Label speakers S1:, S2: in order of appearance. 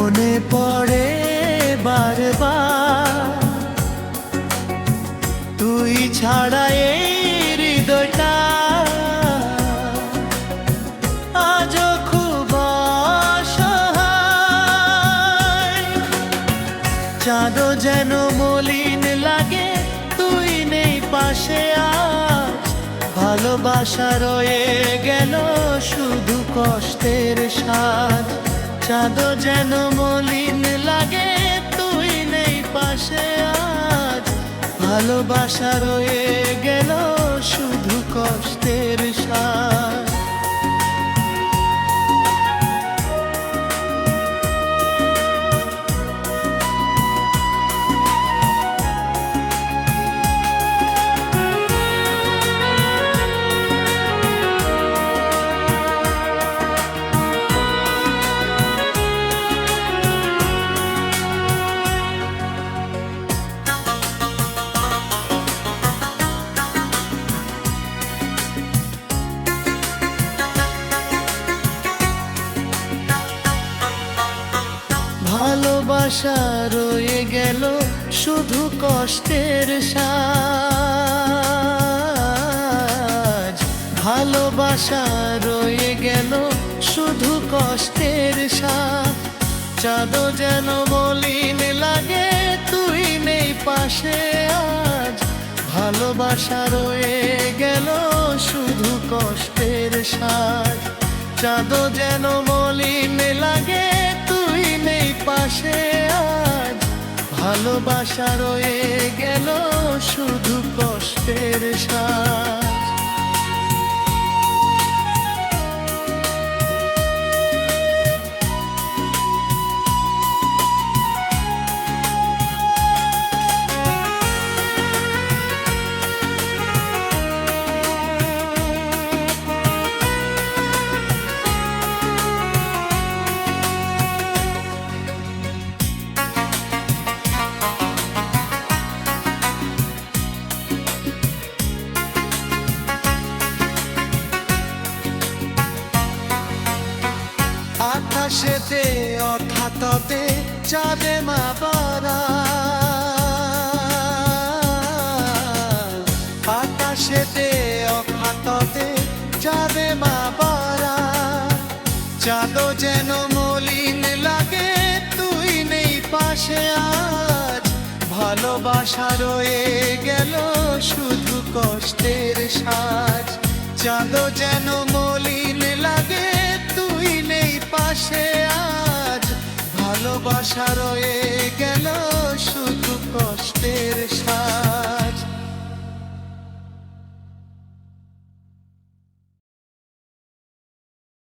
S1: মনে পড়ে বারবার তুই ছাড়া এই হৃদয়টা আজও খুব অসহায়। চাঁদও যেন মলিন লাগে, তুই নেই পাশে আজ। ভালোবাসা রয়ে গেল শুধু কষ্টের সাথ। চাঁদও যেন মলিন লাগে, তুই নেই পাশে আজ। ভালোবাসা রয়ে গেল শুধু কষ্টের সাথ। ভালোবাসা রয়ে গেল শুধু কষ্টের সাজ। ভালোবাসা রয়ে গেল শুধু কষ্টের সাজ। চাঁদও যেন মলিন লাগে, তুই নেই পাশে আজ। ভালোবাসা রয়ে গেল শুধু কষ্টের সাজ। চাঁদও যেন মলিন লাগে, তুই নেই পাশে আজ। ভালোবাসা রয়ে গেল শুধু কষ্টের সাজ। আকাশেতে অথাততে চাঁদে মা বারা। আকাশেতে অখাততে চাঁদে মা বারা। চাঁদও যেন মলিন লাগে, তুই নেই পাশে আজ। ভালোবাসা রয়ে গেল শুধু কষ্টের সাজ। চাঁদও যেন মলিন লাগে, তুই নেই পাশে আজ। ভালোবাসা রয়ে গেল শুধু কষ্টের